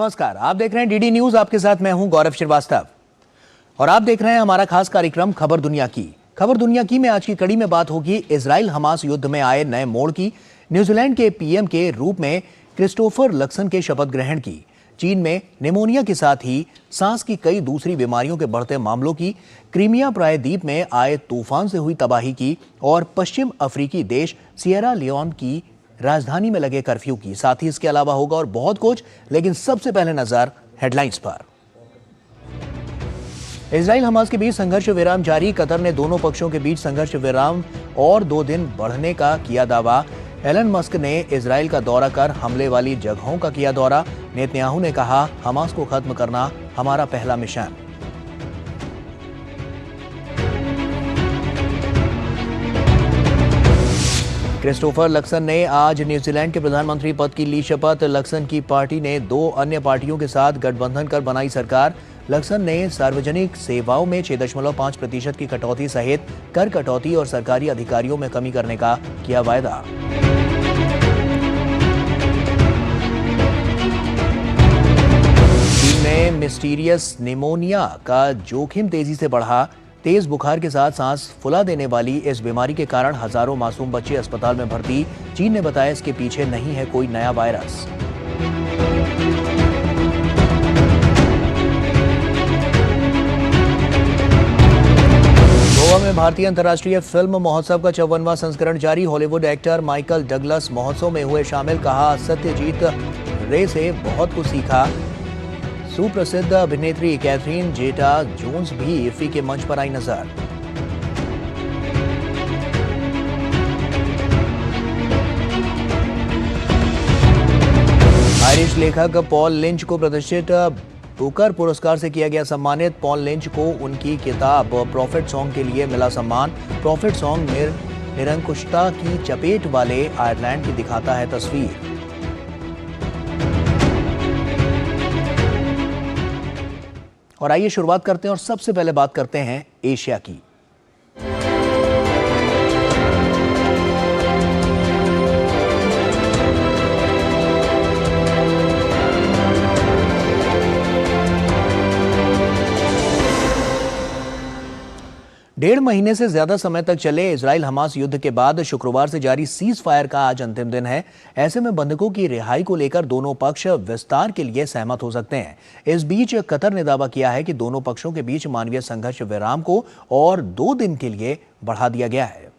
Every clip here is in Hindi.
नमस्कार, आप देख रहे हैं डीडी न्यूज। आपके साथ मैं हूं गौरव श्रीवास्तव और आप देख रहे हैं हमारा खास कार्यक्रम खबर दुनिया की। खबर दुनिया की में आज की कड़ी में बात होगी इजराइल हमास युद्ध में आए नए मोड़ की, न्यूजीलैंड के पीएम के रूप में क्रिस्टोफर लक्सन के शपथ ग्रहण की, चीन में निमोनिया के साथ ही सांस की कई दूसरी बीमारियों के बढ़ते मामलों की, क्रीमिया प्रायद्वीप में आए तूफान से हुई तबाही की और पश्चिम अफ्रीकी देश सिएरा लियोन की राजधानी में लगे कर्फ्यू की। साथ ही इसके अलावा होगा और बहुत कुछ, लेकिन सबसे पहले नजर हेडलाइंस पर। इजराइल हमास के बीच संघर्ष विराम जारी। कतर ने दोनों पक्षों के बीच संघर्ष विराम और 2 दिन बढ़ने का किया दावा। एलन मस्क ने इजराइल का दौरा कर हमले वाली जगहों का किया दौरा। नेतन्याहू ने कहा, हमास को खत्म करना हमारा पहला मिशन। क्रिस्टोफर लक्सन ने आज न्यूजीलैंड के प्रधानमंत्री पद की ली शपथ। लक्सन की पार्टी ने 2 अन्य पार्टियों के साथ गठबंधन कर बनाई सरकार। लक्सन ने सार्वजनिक सेवाओं में 6.5% की कटौती सहित कर कटौती और सरकारी अधिकारियों में कमी करने का किया वायदा। चीन में मिस्टीरियस निमोनिया का जोखिम तेजी से बढ़ा। तेज बुखार के साथ सांस फुला देने वाली इस बीमारी के कारण हजारों मासूम बच्चे अस्पताल में भर्ती। चीन ने बताया इसके पीछे नहीं है कोई नया वायरस। गोवा में भारतीय अंतर्राष्ट्रीय फिल्म महोत्सव का 54वां संस्करण जारी। हॉलीवुड एक्टर माइकल डगलस महोत्सव में हुए शामिल। कहा, सत्यजीत रे से बहुत कुछ सीखा। सुप्रसिद्ध अभिनेत्री कैथरीन जेटा जोन्स भी इफ्फी के मंच पर आई नजर। आयरिश लेखक पॉल लिंच को प्रतिष्ठित बुकर पुरस्कार से किया गया सम्मानित। पॉल लिंच को उनकी किताब प्रॉफिट सॉन्ग के लिए मिला सम्मान। प्रॉफिट सॉन्ग निरंकुशता की चपेट वाले आयरलैंड की दिखाता है तस्वीर। और आइए शुरुआत करते हैं और सबसे पहले बात करते हैं एशिया की। 1.5 महीने से ज्यादा समय तक चले इजराइल हमास युद्ध के बाद शुक्रवार से जारी सीज फायर का आज अंतिम दिन है। ऐसे में बंधकों की रिहाई को लेकर दोनों पक्ष विस्तार के लिए सहमत हो सकते हैं। इस बीच कतर ने दावा किया है कि दोनों पक्षों के बीच मानवीय संघर्ष विराम को और 2 दिन के लिए बढ़ा दिया गया है।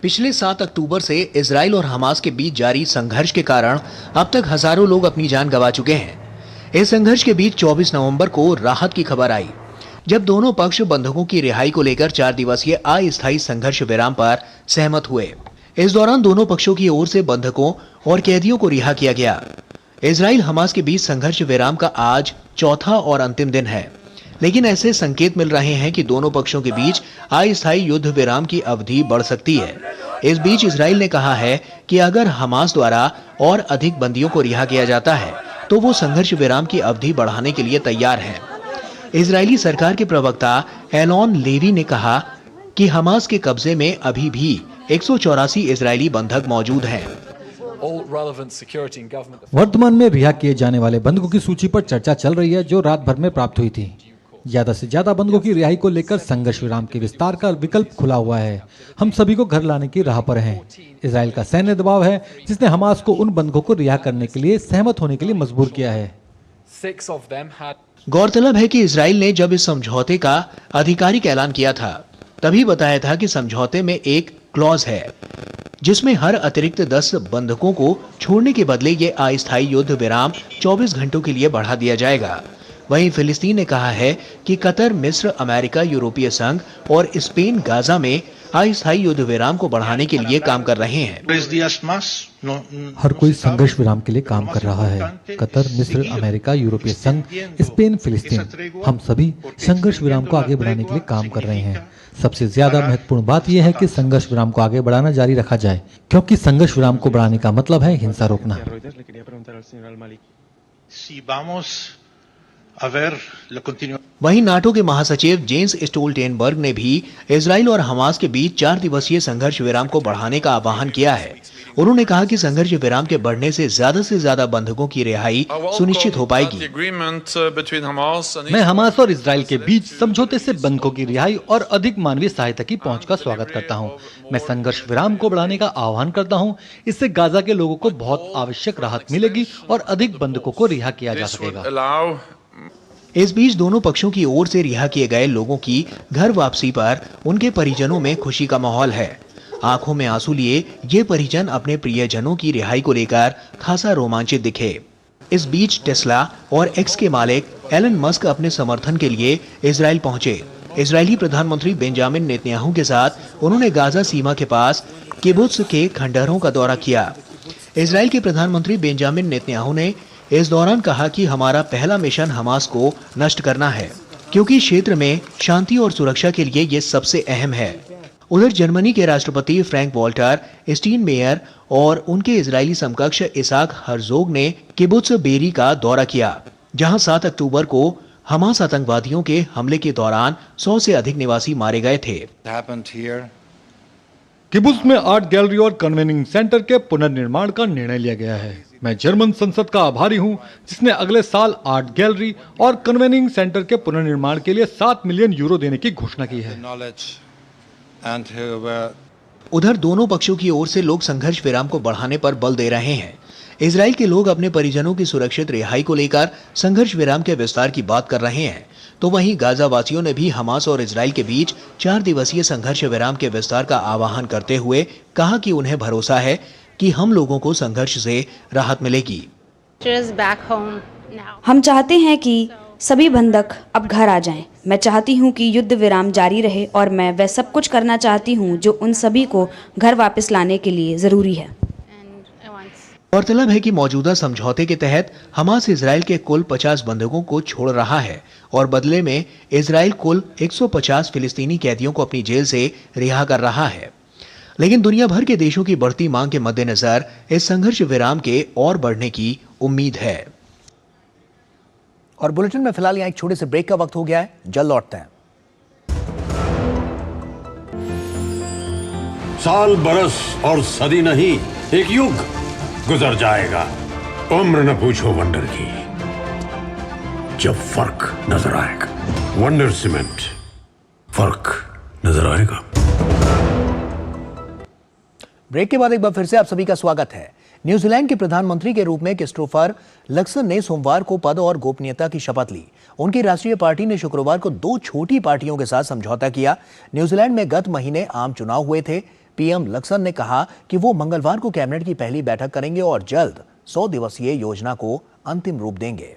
पिछले 7 अक्टूबर से इजराइल और हमास के बीच जारी संघर्ष के कारण अब तक हजारों लोग अपनी जान गंवा चुके हैं। इस संघर्ष के बीच 24 नवंबर को राहत की खबर आई, जब दोनों पक्ष बंधकों की रिहाई को लेकर 4 दिवसीय अस्थायी संघर्ष विराम पर सहमत हुए। इस दौरान दोनों पक्षों की ओर से बंधकों और कैदियों को रिहा किया गया। इजराइल हमास के बीच संघर्ष विराम का आज चौथा और अंतिम दिन है, लेकिन ऐसे संकेत मिल रहे हैं कि दोनों पक्षों के बीच अस्थायी युद्ध विराम की अवधि बढ़ सकती है। इस बीच इजराइल ने कहा है कि अगर हमास द्वारा और अधिक बंदियों को रिहा किया जाता है तो वो संघर्ष विराम की अवधि बढ़ाने के लिए तैयार है। इजरायली सरकार के प्रवक्ता एलोन लेवी ने कहा कि हमास के कब्जे में अभी भी 184 इजरायली बंधक मौजूद हैं। वर्तमान में रिहा किए जाने वाले बंधकों की सूची पर चर्चा चल रही है, जो रात भर में प्राप्त हुई थी। ज्यादा से ज्यादा बंधकों की रिहाई को लेकर संघर्ष विराम के विस्तार का विकल्प खुला हुआ है। हम सभी को घर लाने की राह पर हैं। इजराइल का सैन्य दबाव है जिसने हमास को उन बंधकों को रिहा करने के लिए सहमत होने के लिए मजबूर किया है। गौरतलब है कि इजराइल ने जब इस समझौते का आधिकारिक ऐलान किया था, तभी बताया था कि समझौते में एक क्लॉज है जिसमें हर अतिरिक्त 10 बंधकों को छोड़ने के बदले ये अस्थायी युद्ध विराम 24 घंटों के लिए बढ़ा दिया जाएगा। वहीं फिलिस्तीन ने कहा है कि कतर, मिस्र, अमेरिका, यूरोपीय संघ और स्पेन गाजा में अस्थायी युद्ध विराम को बढ़ाने के लिए काम कर रहे हैं। हर कोई संघर्ष विराम के लिए काम कर रहा है। कतर, मिस्र, अमेरिका, यूरोपीय संघ, स्पेन, फिलिस्तीन, हम सभी संघर्ष विराम को आगे बढ़ाने के लिए काम कर रहे हैं। सबसे ज्यादा महत्वपूर्ण बात यह है कि संघर्ष विराम को आगे बढ़ाना जारी रखा जाए, क्योंकि संघर्ष विराम को बढ़ाने का मतलब है हिंसा रोकना। वहीं नाटो के महासचिव जेंस स्टोल्टेनबर्ग ने भी इजराइल और हमास के बीच 4 दिवसीय संघर्ष विराम को बढ़ाने का आह्वान किया है। उन्होंने कहा कि संघर्ष विराम के बढ़ने से ज्यादा बंधकों की रिहाई सुनिश्चित हो पाएगी। मैं हमास और इजराइल के बीच समझौते से बंधकों की रिहाई और अधिक मानवीय सहायता की पहुंच का स्वागत करता हूं। मैं संघर्ष विराम को बढ़ाने का आह्वान करता हूं। इससे गाजा के लोगों को बहुत आवश्यक राहत मिलेगी और अधिक बंधकों को रिहा किया जा सकेगा। इस बीच दोनों पक्षों की ओर से रिहा किए गए लोगों की घर वापसी पर उनके परिजनों में खुशी का माहौल है। आंखों में आंसू लिए ये परिजन अपने प्रियजनों की रिहाई को लेकर खासा रोमांचित दिखे। इस बीच टेस्ला और एक्स के मालिक एलन मस्क अपने समर्थन के लिए इजराइल पहुंचे। इजरायली प्रधानमंत्री बेंजामिन नेतन्याहू के साथ उन्होंने गाजा सीमा के पास किबुत्ज के खंडहरों का दौरा किया। इजराइल के प्रधानमंत्री बेंजामिन नेतन्याहू ने इस दौरान कहा कि हमारा पहला मिशन हमास को नष्ट करना है, क्योंकि क्षेत्र में शांति और सुरक्षा के लिए ये सबसे अहम है। उधर जर्मनी के राष्ट्रपति फ्रैंक वॉल्टर स्टीनमेयर और उनके इजरायली समकक्ष इसाक हर्जोग ने किबुत्ज बेरी का दौरा किया, जहां 7 अक्टूबर को हमास आतंकवादियों के हमले के दौरान 100 से अधिक निवासी मारे गए थे। किबुत्ज में आर्ट गैलरी और कन्वेनिंग सेंटर के पुनर्निर्माण का निर्णय लिया गया है। मैं जर्मन संसद का आभारी हूं, जिसने अगले साल आर्ट गैलरी और कन्वेनिंग सेंटर के पुनर्निर्माण के लिए 7 मिलियन यूरो देने की घोषणा की है। उधर दोनों पक्षों की ओर से लोग संघर्ष विराम को बढ़ाने पर बल दे रहे हैं। इजराइल के लोग अपने परिजनों की सुरक्षित रिहाई को लेकर संघर्ष विराम के विस्तार की बात कर रहे हैं, तो वहीं गाजा वासियों ने भी हमास और इजराइल के बीच 4 दिवसीय संघर्ष विराम के विस्तार का आह्वान करते हुए कहा कि उन्हें भरोसा है कि हम लोगों को संघर्ष से राहत मिलेगी। हम चाहते हैं कि सभी बंधक अब घर आ जाएं। मैं चाहती हूं कि युद्ध विराम जारी रहे और मैं वह सब कुछ करना चाहती हूं जो उन सभी को घर वापस लाने के लिए जरूरी है। गौरतलब है कि मौजूदा समझौते के तहत हमास इजराइल के कुल 50 बंधकों को छोड़ रहा है और बदले में इजराइल कुल 150 फिलिस्तीनी कैदियों को अपनी जेल से रिहा कर रहा है। लेकिन दुनिया भर के देशों की बढ़ती मांग के मद्देनजर इस संघर्ष विराम के और बढ़ने की उम्मीद है। और बुलेटिन में फिलहाल यहाँ एक छोटे से ब्रेक का वक्त हो गया है, जल्द लौटते हैं। साल बरस और सदी नहीं, एक युग गुजर जाएगा। उम्र न पूछो वंडर की, जब फर्क नजर आएगा। वंडर सीमेंट, फर्क नजर आएगा। ब्रेक के बाद एक बार फिर से आप सभी का स्वागत है। न्यूजीलैंड के प्रधानमंत्री के रूप में क्रिस्टोफर लक्सन ने सोमवार को पद और गोपनीयता की शपथ ली। उनकी राष्ट्रीय पार्टी ने शुक्रवार को 2 छोटी पार्टियों के साथ समझौता किया। न्यूजीलैंड में गत महीने आम चुनाव हुए थे। पीएम लक्सन ने कहा कि वो मंगलवार को कैबिनेट की पहली बैठक करेंगे और जल्द 100 दिवसीय योजना को अंतिम रूप देंगे।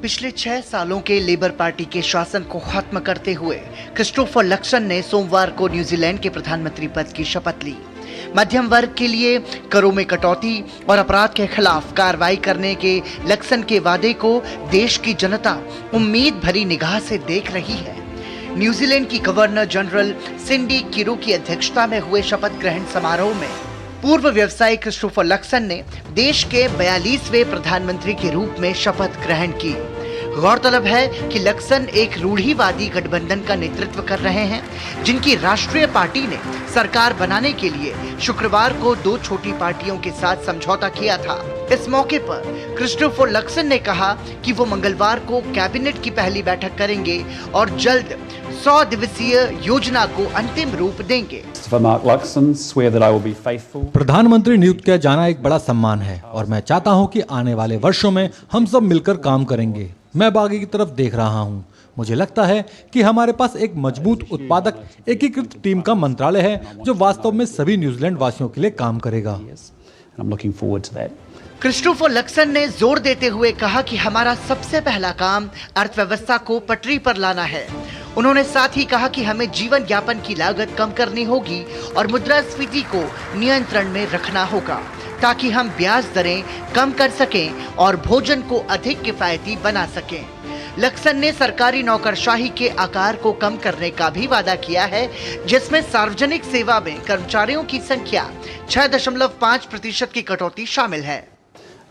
पिछले 6 सालों के लेबर पार्टी के शासन को खत्म करते हुए क्रिस्टोफर लक्सन ने सोमवार को न्यूजीलैंड के प्रधानमंत्री पद की शपथ ली। मध्यम वर्ग के लिए करों में कटौती और अपराध के खिलाफ कार्रवाई करने के लक्सन के वादे को देश की जनता उम्मीद भरी निगाह से देख रही है। न्यूजीलैंड की गवर्नर जनरल सिंडी किरू की अध्यक्षता में हुए शपथ ग्रहण समारोह में पूर्व व्यवसायी क्रिस्टोफर लक्सन ने देश के 42वें प्रधानमंत्री के रूप में शपथ ग्रहण की। गौरतलब है कि लक्सन एक रूढ़िवादी गठबंधन का नेतृत्व कर रहे हैं, जिनकी राष्ट्रीय पार्टी ने सरकार बनाने के लिए शुक्रवार को 2 छोटी पार्टियों के साथ समझौता किया था। इस मौके पर क्रिस्टोफर लक्सन ने कहा कि वो मंगलवार को कैबिनेट की पहली बैठक करेंगे और जल्द 100 दिवसीय योजना को अंतिम रूप देंगे। प्रधानमंत्री नियुक्त किया जाना एक बड़ा सम्मान है और मैं चाहता हूं कि आने वाले वर्षों में हम सब मिलकर काम करेंगे। मैं आगे की तरफ देख रहा हूं। मुझे लगता है कि हमारे पास एक मजबूत उत्पादक एकीकृत टीम का मंत्रालय है जो वास्तव में सभी न्यूजीलैंड वासियों के लिए काम करेगा। क्रिस्टोफर लक्सन ने जोर देते हुए कहा कि हमारा सबसे पहला काम अर्थव्यवस्था को पटरी पर लाना है। उन्होंने साथ ही कहा कि हमें जीवन यापन की लागत कम करनी होगी और मुद्रास्फीति को नियंत्रण में रखना होगा, ताकि हम ब्याज दरें कम कर सकें और भोजन को अधिक किफायती बना सकें। लक्सन ने सरकारी नौकरशाही के आकार को कम करने का भी वादा किया है, जिसमें सार्वजनिक सेवा में कर्मचारियों की संख्या 6.5% की कटौती शामिल है।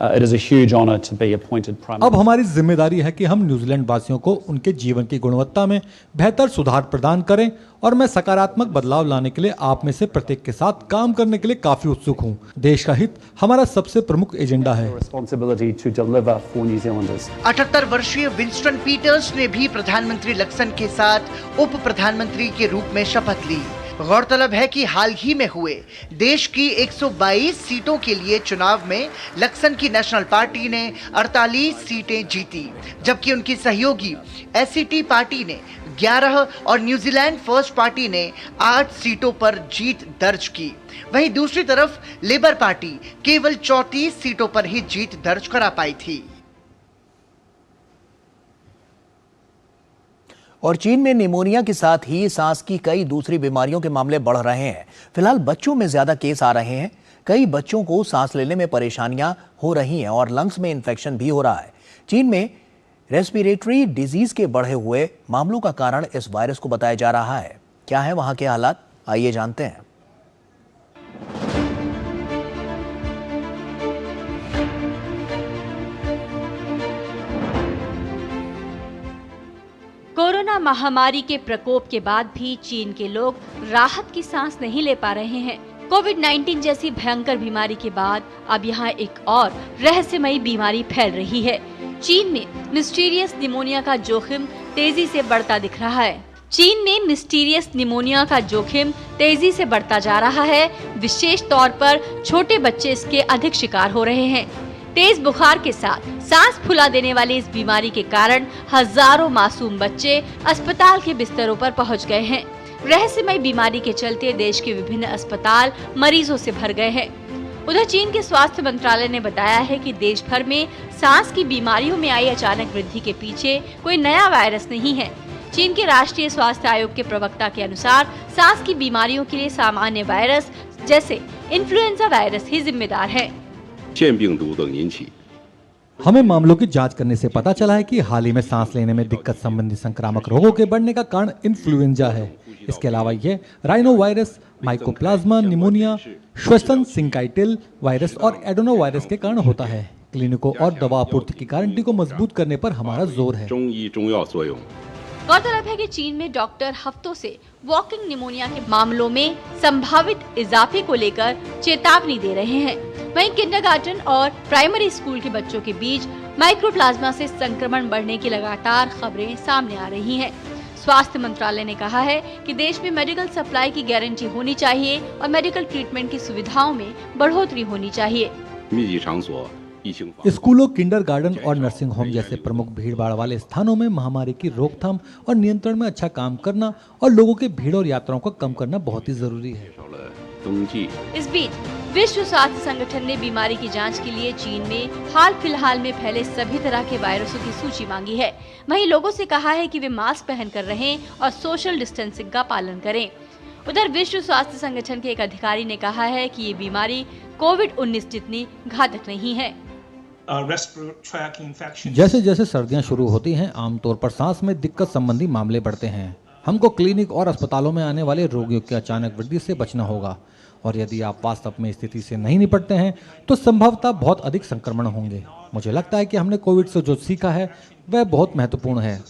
It is a huge honor to be appointed Prime अब Minister. हमारी जिम्मेदारी है कि हम न्यूजीलैंड वासियों को उनके जीवन की गुणवत्ता में बेहतर सुधार प्रदान करें और मैं सकारात्मक बदलाव लाने के लिए आप में से प्रत्येक के साथ काम करने के लिए काफी उत्सुक हूं। देश का हित हमारा सबसे प्रमुख एजेंडा है। Responsibility to deliver for New Zealanders. 78 वर्षीय विंस्टन पीटर्स ने भी प्रधानमंत्री लक्सन के साथ उप प्रधानमंत्री के रूप में शपथ ली। गौरतलब है कि हाल ही में हुए देश की 122 सीटों के लिए चुनाव में लक्सन की नेशनल पार्टी ने 48 सीटें जीती, जबकि उनकी सहयोगी एससीटी पार्टी ने 11 और न्यूजीलैंड फर्स्ट पार्टी ने 8 सीटों पर जीत दर्ज की। वहीं दूसरी तरफ लेबर पार्टी केवल 34 सीटों पर ही जीत दर्ज करा पाई थी। और चीन में निमोनिया के साथ ही सांस की कई दूसरी बीमारियों के मामले बढ़ रहे हैं। फिलहाल बच्चों में ज्यादा केस आ रहे हैं। कई बच्चों को सांस लेने में परेशानियां हो रही हैं और लंग्स में इन्फेक्शन भी हो रहा है। चीन में रेस्पिरेटरी डिजीज के बढ़े हुए मामलों का कारण इस वायरस को बताया जा रहा है। क्या है वहां के हालात, आइए जानते हैं। कोरोना महामारी के प्रकोप के बाद भी चीन के लोग राहत की सांस नहीं ले पा रहे हैं। कोविड-19 जैसी भयंकर बीमारी के बाद अब यहाँ एक और रहस्यमयी बीमारी फैल रही है। चीन में मिस्टीरियस निमोनिया का जोखिम तेजी से बढ़ता दिख रहा है। चीन में मिस्टीरियस निमोनिया का जोखिम तेजी से बढ़ता जा रहा है। विशेष तौर पर छोटे बच्चे इसके अधिक शिकार हो रहे हैं। तेज बुखार के साथ सांस फुला देने वाली इस बीमारी के कारण हजारों मासूम बच्चे अस्पताल के बिस्तरों पर पहुंच गए हैं। रहस्यमय बीमारी के चलते देश के विभिन्न अस्पताल मरीजों से भर गए हैं। उधर चीन के स्वास्थ्य मंत्रालय ने बताया है कि देश भर में सांस की बीमारियों में आई अचानक वृद्धि के पीछे कोई नया वायरस नहीं है। चीन के राष्ट्रीय स्वास्थ्य आयोग के प्रवक्ता के अनुसार सांस की बीमारियों के लिए सामान्य वायरस जैसे इन्फ्लुएंजा वायरस ही जिम्मेदार है। हमें मामलों की जांच करने से पता चला है कि हाल ही में सांस लेने में दिक्कत संबंधी संक्रामक रोगों के बढ़ने का कारण इन्फ्लुएंजा है। इसके अलावा ये राइनो वायरस, माइकोप्लाज्मा निमोनिया, श्वसन सिंकाइटिल वायरस और एडोनो वायरस के कारण होता है। क्लिनिकों और दवा आपूर्ति की गारंटी को मजबूत करने पर हमारा जोर है। गौरतलब है कि चीन में डॉक्टर हफ्तों से वॉकिंग निमोनिया के मामलों में संभावित इजाफे को लेकर चेतावनी दे रहे हैं। वहीं किंडरगार्टन और प्राइमरी स्कूल के बच्चों के बीच माइक्रोप्लाज्मा से संक्रमण बढ़ने की लगातार खबरें सामने आ रही हैं। स्वास्थ्य मंत्रालय ने कहा है कि देश में मेडिकल सप्लाई की गारंटी होनी चाहिए और मेडिकल ट्रीटमेंट की सुविधाओं में बढ़ोतरी होनी चाहिए। स्कूलों, किंडरगार्टन और नर्सिंग होम जैसे प्रमुख भीड़भाड़ वाले स्थानों में महामारी की रोकथाम और नियंत्रण में अच्छा काम करना और लोगों के भीड़ और यात्राओं को कम करना बहुत ही जरूरी है। इस बीच विश्व स्वास्थ्य संगठन ने बीमारी की जांच के लिए चीन में हाल फिलहाल में फैले सभी तरह के वायरसों की सूची मांगी है। वहीं लोगों से कहा है कि वे मास्क पहनकर रहें और सोशल डिस्टेंसिंग का पालन करें। उधर विश्व स्वास्थ्य संगठन के एक अधिकारी ने कहा है कि ये बीमारी कोविड-19 जितनी घातक नहीं है। जैसे जैसे सर्दियां शुरू होती हैं, आमतौर पर सांस में दिक्कत संबंधी मामले बढ़ते हैं। हमको क्लिनिक और अस्पतालों में आने वाले रोगियों की अचानक वृद्धि से बचना होगा और यदि आप वास्तव में स्थिति से नहीं निपटते हैं तो संभवतः बहुत अधिक संक्रमण होंगे। मुझे लगता है कि हमने कोविड से जो सीखा है वह बहुत महत्वपूर्ण है।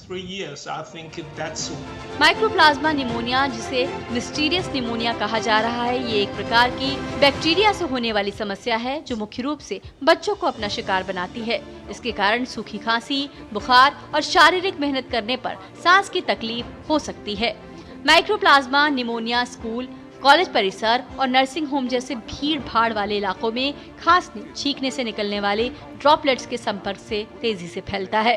माइक्रोप्लाज्मा निमोनिया, जिसे मिस्टीरियस निमोनिया कहा जा रहा है, ये एक प्रकार की बैक्टीरिया से होने वाली समस्या है जो मुख्य रूप से बच्चों को अपना शिकार बनाती है। इसके कारण सूखी खांसी, बुखार और शारीरिक मेहनत करने पर सांस की तकलीफ हो सकती है। माइक्रोप्लाज्मा निमोनिया स्कूल, कॉलेज परिसर और नर्सिंग होम जैसे भीड़ भाड़ वाले इलाकों में खांसने, छींकने से निकलने वाले ड्रॉपलेट्स के संपर्क से तेजी से फैलता है।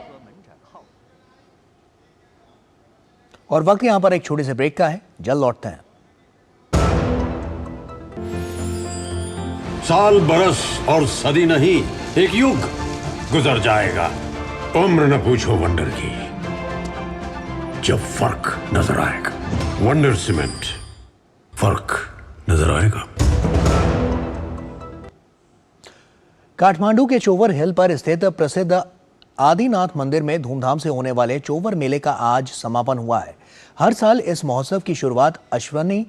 और वक्त यहां पर एक छोटे से ब्रेक का है, जल्द लौटते हैं। साल, बरस और सदी नहीं, एक युग गुजर जाएगा। उम्र न पूछो वंडर की, जब फर्क नजर आएगा। वंडर सीमेंट, फर्क नजर आएगा। काठमांडू के चोवर हिल पर स्थित प्रसिद्ध आदिनाथ मंदिर में धूमधाम से होने वाले चोवर मेले का आज समापन हुआ है। हर साल इस महोत्सव की शुरुआत अश्विनी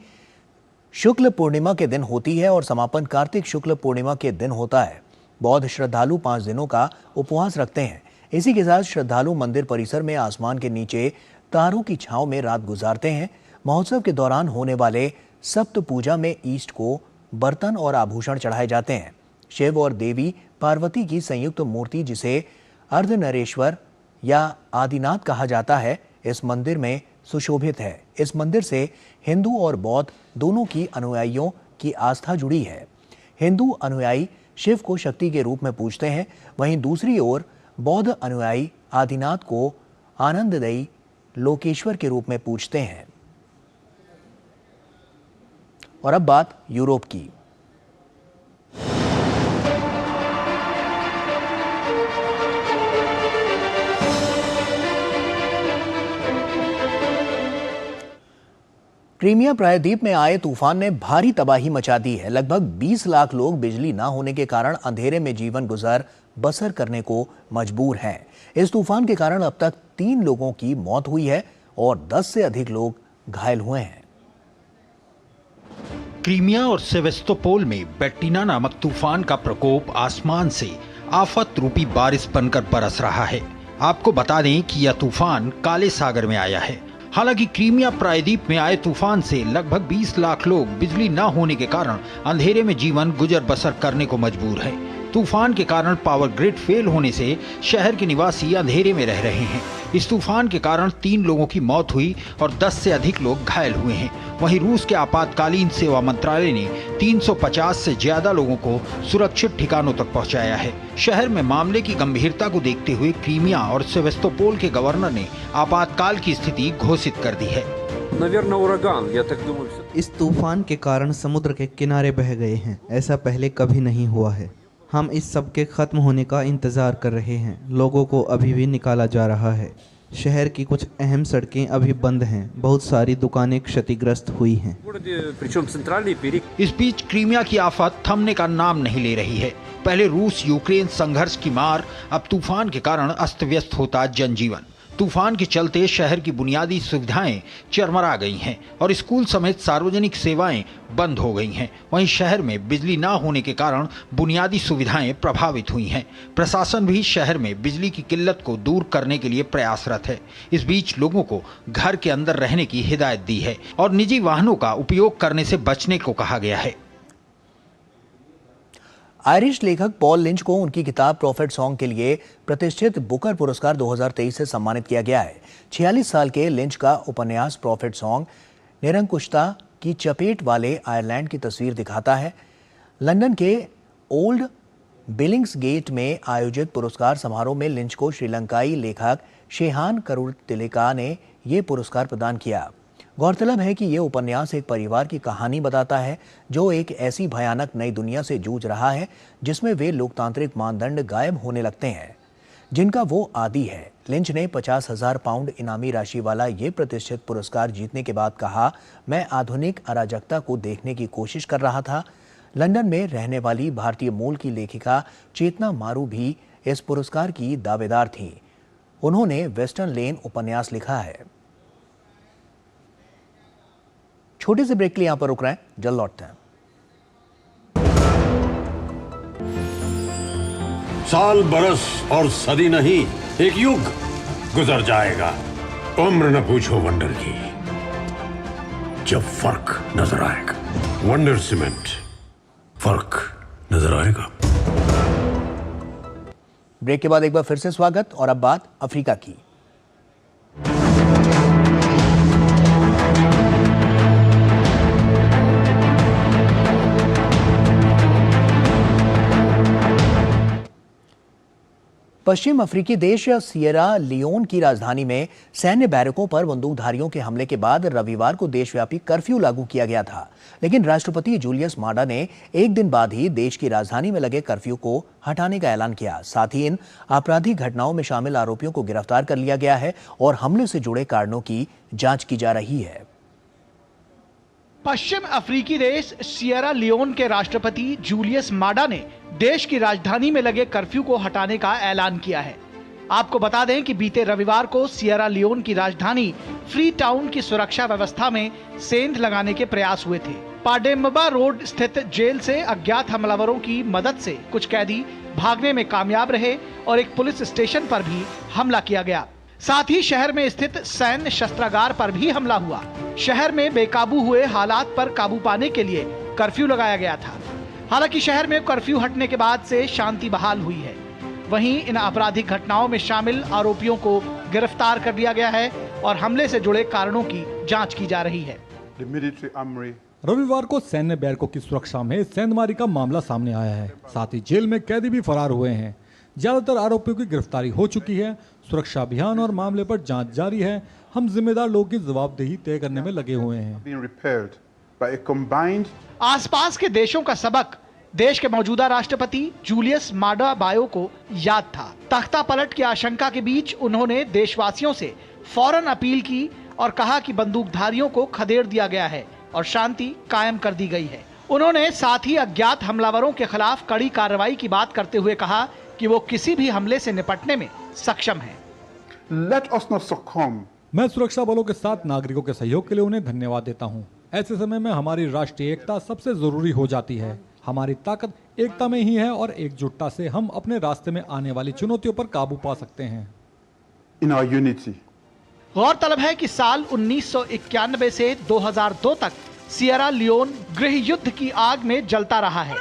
शुक्ल पूर्णिमा के दिन होती है और समापन कार्तिक शुक्ल पूर्णिमा के दिन होता है। बौद्ध श्रद्धालु 5 दिनों का उपवास रखते हैं। इसी के साथ श्रद्धालु मंदिर परिसर में आसमान के नीचे तारों की छांव में रात गुजारते हैं। महोत्सव के दौरान होने वाले सप्त पूजा में ईष्ट को बर्तन और आभूषण चढ़ाए जाते हैं। शिव और देवी पार्वती की संयुक्त मूर्ति, जिसे अर्धनरेश्वर या आदिनाथ कहा जाता है, इस मंदिर में सुशोभित है। इस मंदिर से हिंदू और बौद्ध दोनों की अनुयायियों की आस्था जुड़ी है। हिंदू अनुयायी शिव को शक्ति के रूप में पूजते हैं, वहीं दूसरी ओर बौद्ध अनुयायी आदिनाथ को आनंददायी लोकेश्वर के रूप में पूजते हैं। और अब बात यूरोप की। क्रीमिया प्रायद्वीप में आए तूफान ने भारी तबाही मचा दी है। लगभग 20 लाख लोग बिजली न होने के कारण अंधेरे में जीवन गुजर बसर करने को मजबूर हैं। इस तूफान के कारण अब तक 3 लोगों की मौत हुई है और 10 से अधिक लोग घायल हुए हैं। क्रीमिया और सेवेस्तोपोल में बेट्टिना नामक तूफान का प्रकोप आसमान से आफत रूपी बारिश बनकर बरस रहा है। आपको बता दें कि यह तूफान काले सागर में आया है। हालांकि क्रीमिया प्रायद्वीप में आए तूफान से लगभग 20 लाख लोग बिजली न होने के कारण अंधेरे में जीवन गुजर बसर करने को मजबूर हैं। तूफान के कारण पावर ग्रिड फेल होने से शहर के निवासी अंधेरे में रह रहे हैं। इस तूफान के कारण 3 लोगों की मौत हुई और 10 से अधिक लोग घायल हुए हैं। वहीं रूस के आपातकालीन सेवा मंत्रालय ने 350 से ज्यादा लोगों को सुरक्षित ठिकानों तक पहुंचाया है। शहर में मामले की गंभीरता को देखते हुए क्रीमिया और सेवेस्तोपोल के गवर्नर ने आपातकाल की स्थिति घोषित कर दी है। इस तूफान के कारण समुद्र के किनारे बह गए हैं। ऐसा पहले कभी नहीं हुआ है। हम इस सब के खत्म होने का इंतजार कर रहे हैं। लोगों को अभी भी निकाला जा रहा है। शहर की कुछ अहम सड़कें अभी बंद हैं। बहुत सारी दुकानें क्षतिग्रस्त हुई हैं। इस बीच क्रीमिया की आफत थमने का नाम नहीं ले रही है। पहले रूस यूक्रेन संघर्ष की मार, अब तूफान के कारण अस्त व्यस्त होता जनजीवन। तूफान के चलते शहर की बुनियादी सुविधाएं चरमरा गई हैं और स्कूल समेत सार्वजनिक सेवाएं बंद हो गई हैं। वहीं शहर में बिजली ना होने के कारण बुनियादी सुविधाएं प्रभावित हुई हैं। प्रशासन भी शहर में बिजली की किल्लत को दूर करने के लिए प्रयासरत है। इस बीच लोगों को घर के अंदर रहने की हिदायत दी है और निजी वाहनों का उपयोग करने से बचने को कहा गया है। आयरिश लेखक पॉल लिंच को उनकी किताब प्रॉफिट सॉन्ग के लिए प्रतिष्ठित बुकर पुरस्कार 2023 से सम्मानित किया गया है। 46 साल के लिंच का उपन्यास प्रॉफिट सॉन्ग निरंकुशता की चपेट वाले आयरलैंड की तस्वीर दिखाता है। लंदन के ओल्ड बिलिंग्सगेट में आयोजित पुरस्कार समारोह में लिंच को श्रीलंकाई लेखक शेहान करुतिलका ने ये पुरस्कार प्रदान किया। गौरतलब है कि ये उपन्यास एक परिवार की कहानी बताता है जो एक ऐसी भयानक नई दुनिया से जूझ रहा है जिसमें वे लोकतांत्रिक मानदंड गायब होने लगते हैं जिनका वो आदी है। लिंच ने 50,000 पाउंड इनामी राशि वाला ये प्रतिष्ठित पुरस्कार जीतने के बाद कहा, मैं आधुनिक अराजकता को देखने की कोशिश कर रहा था। लंदन में रहने वाली भारतीय मूल की लेखिका चेतना मारू भी इस पुरस्कार की दावेदार थी। उन्होंने वेस्टर्न लेन उपन्यास लिखा है। छोटे से ब्रेक के लिए यहां पर रुक रहे हैं, जल्द लौटते हैं। साल बरस और सदी नहीं, एक युग गुजर जाएगा। उम्र न पूछो वंडर की, जब फर्क नजर आएगा। वंडर सीमेंट, फर्क नजर आएगा। ब्रेक के बाद एक बार फिर से स्वागत और अब बात अफ्रीका की। पश्चिम अफ्रीकी देश सियरा लियोन की राजधानी में सैन्य बैरकों पर बंदूकधारियों के हमले के बाद रविवार को देशव्यापी कर्फ्यू लागू किया गया था, लेकिन राष्ट्रपति जूलियस माडा ने एक दिन बाद ही देश की राजधानी में लगे कर्फ्यू को हटाने का ऐलान किया। साथ ही इन आपराधिक घटनाओं में शामिल आरोपियों को गिरफ्तार कर लिया गया है और हमले से जुड़े कारणों की जांच की जा रही है। पश्चिम अफ्रीकी देश सियरा लियोन के राष्ट्रपति जूलियस माडा ने देश की राजधानी में लगे कर्फ्यू को हटाने का ऐलान किया है। आपको बता दें कि बीते रविवार को सियरा लियोन की राजधानी फ्री टाउन की सुरक्षा व्यवस्था में सेंध लगाने के प्रयास हुए थे। पाडेम्बा रोड स्थित जेल से अज्ञात हमलावरों की मदद से कुछ कैदी भागने में कामयाब रहे और एक पुलिस स्टेशन पर भी हमला किया गया। साथ ही शहर में स्थित सैन्य शस्त्रागार पर भी हमला हुआ। शहर में बेकाबू हुए हालात पर काबू पाने के लिए कर्फ्यू लगाया गया था। हालांकि शहर में कर्फ्यू हटने के बाद से शांति बहाल हुई है। वहीं इन आपराधिक घटनाओं में शामिल आरोपियों को गिरफ्तार कर लिया गया है और हमले से जुड़े कारणों की जांच की जा रही है। रविवार को सैन्य बैरकों की सुरक्षा में सेंधमारी का मामला सामने आया है। साथ ही जेल में कैदी भी फरार हुए हैं। ज्यादातर आरोपियों की गिरफ्तारी हो चुकी है। सुरक्षा अभियान और मामले पर जांच जारी है। हम जिम्मेदार लोगों की जवाबदेही तय करने में लगे हुए हैं। आसपास के देशों का सबक देश के मौजूदा राष्ट्रपति जूलियस माडा बायो को याद था। तख्ता पलट की आशंका के बीच उन्होंने देशवासियों से फौरन अपील की और कहा कि बंदूकधारियों को खदेड़ दिया गया है और शांति कायम कर दी गई है। उन्होंने साथ ही अज्ञात हमलावरों के खिलाफ कड़ी कार्रवाई की बात करते हुए कहा कि वो किसी भी हमले से निपटने में सक्षम हैं। मैं सुरक्षा बलों के साथ नागरिकों के सहयोग के लिए उन्हें धन्यवाद देता हूं। ऐसे समय में हमारी राष्ट्रीय एकता सबसे जरूरी हो जाती है। हमारी ताकत एकता में ही है और एकजुटता से हम अपने रास्ते में आने वाली चुनौतियों पर काबू पा सकते हैं। गौरतलब है कि साल 1991 से 2002 तक सियरा लियोन गृह युद्ध की आग में जलता रहा है।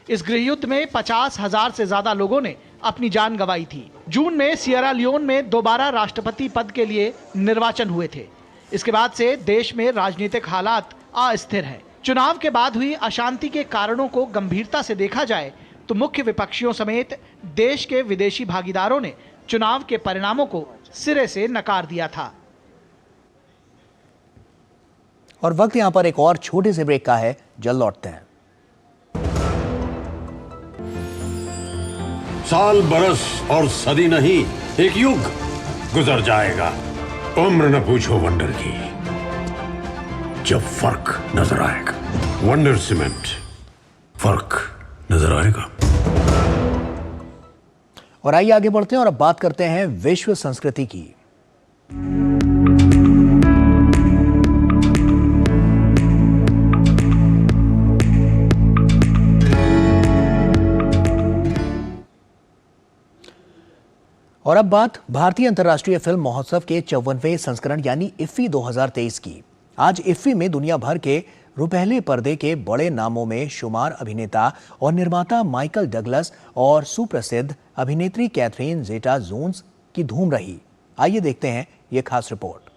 इस गृह युद्ध में 50,000 से ज्यादा लोगों ने अपनी जान गंवाई थी। जून में सियरा लियोन में दोबारा राष्ट्रपति पद के लिए निर्वाचन हुए थे। इसके बाद से देश में राजनीतिक हालात अस्थिर हैं। चुनाव के बाद हुई अशांति के कारणों को गंभीरता से देखा जाए तो मुख्य विपक्षियों समेत देश के विदेशी भागीदारों ने चुनाव के परिणामों को सिरे से नकार दिया था। और वक्त यहां पर एक और छोटे से ब्रेक का है, जल्द लौटते हैं। साल बरस और सदी नहीं, एक युग गुजर जाएगा। उम्र न पूछो वंडर की, जब फर्क नजर आएगा। वंडर सीमेंट, फर्क नजर आएगा। और आइए आगे बढ़ते हैं और अब बात करते हैं विश्व संस्कृति की। और अब बात भारतीय अंतर्राष्ट्रीय फिल्म महोत्सव के 54वें संस्करण यानी इफ्फी 2023 की। आज इफ्फी में दुनिया भर के रुपहले पर्दे के बड़े नामों में शुमार अभिनेता और निर्माता माइकल डगलस और सुप्रसिद्ध अभिनेत्री कैथरीन ज़ेटा-जोन्स की धूम रही। आइए देखते हैं ये खास रिपोर्ट।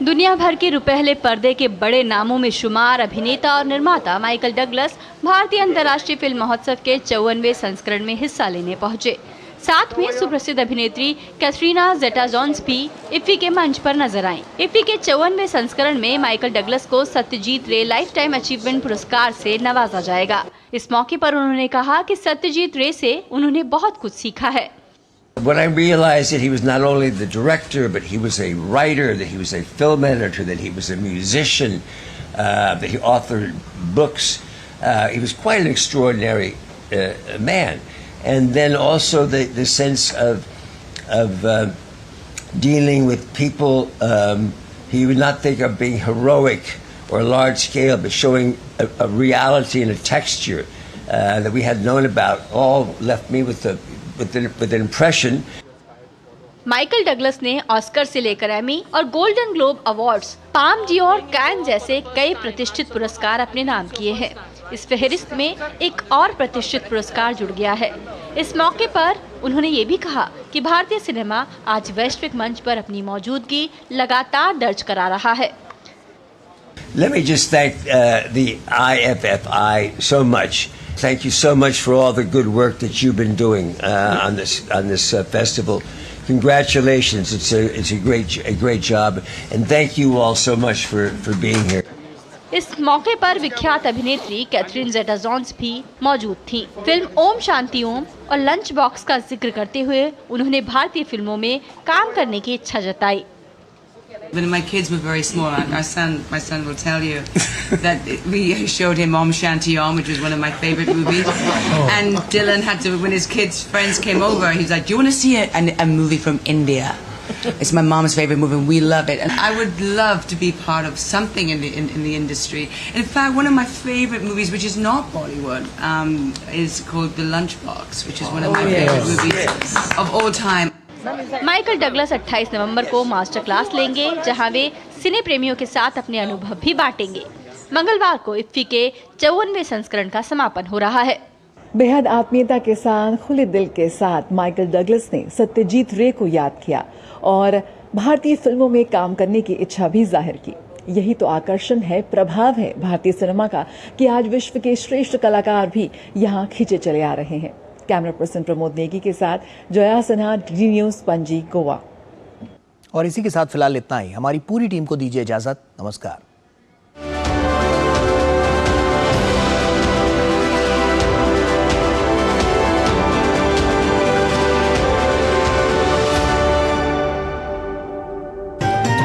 दुनिया भर के रुपहले पर्दे के बड़े नामों में शुमार अभिनेता और निर्माता माइकल डगलस भारतीय अंतर्राष्ट्रीय फिल्म महोत्सव के 54वें संस्करण में हिस्सा लेने पहुंचे। साथ में सुप्रसिद्ध अभिनेत्री कैथरीना ज़ेटा-जोन्स भी इफ्फी के मंच पर नजर आईं। इफ्फी के 54वें संस्करण में माइकल डगलस को सत्यजीत रे लाइफ टाइम अचीवमेंट पुरस्कार से नवाजा जाएगा। इस मौके पर उन्होंने कहा कि सत्यजीत रे से उन्होंने बहुत कुछ सीखा है। When I realized that he was not only the director, but he was a writer, that he was a film editor, that he was a musician, that he authored books. He was quite an extraordinary man. And then also the sense of dealing with people. He would not think of being heroic or large scale, but showing a reality and a texture that we had known about. All left me with an impression. Michael Douglas ने ऑस्कर से लेकर एमी और golden globe awards, palm Dior, can जैसे कई प्रतिष्ठित पुरस्कार अपने नाम किए हैं। इस फहरिस्त में एक और प्रतिष्ठित पुरस्कार जुड़ गया है। इस मौके पर उन्होंने ये भी कहा कि भारतीय सिनेमा आज वैश्विक मंच पर अपनी मौजूदगी लगातार दर्ज करा रहा है। Let me just thank the IFFI so much. Thank you so much for all the good work that you've been doing on this festival. Congratulations! It's a great job, and thank you all so much for being here. इस मौके पर विख्यात अभिनेत्री कैथरीन ज़ेटा-जोन्स भी मौजूद थी। फिल्म ओम शांति ओम और लंच बॉक्स का जिक्र करते हुए उन्होंने भारतीय फिल्मों में काम करने की इच्छा जताई। When my kids were very small, my son will tell you that we showed him Om Shanti Om, which was one of my favorite movies. And Dylan had to, when his kids' friends came over, he's like, "Do you want to see a movie from India?" It's my mom's favorite movie, and we love it. And I would love to be part of something in the industry. In fact, one of my favorite movies, which is not Bollywood, is called The Lunchbox, which is one of my favorite movies of all time. Michael Douglas 28 नवंबर को मास्टर क्लास लेंगे, जहां वे सिने प्रेमियों के साथ अपने अनुभव भी बांटेंगे। मंगलवार को इफ्फी के 54वें संस्करण का समापन हो रहा है। बेहद आत्मीयता के साथ, खुले दिल के साथ माइकल डगलस ने सत्यजीत रे को याद किया और भारतीय फिल्मों में काम करने की इच्छा भी जाहिर की। यही तो आकर्षण है, प्रभाव है भारतीय सिनेमा का कि आज विश्व के श्रेष्ठ कलाकार भी यहाँ खींचे चले आ रहे हैं। कैमरा पर्सन प्रमोद नेगी के साथ जया सिन्हा, डी न्यूज़, पणजी, गोवा। और इसी के साथ फिलहाल इतना ही। हमारी पूरी टीम को दीजिए इजाजत। नमस्कार।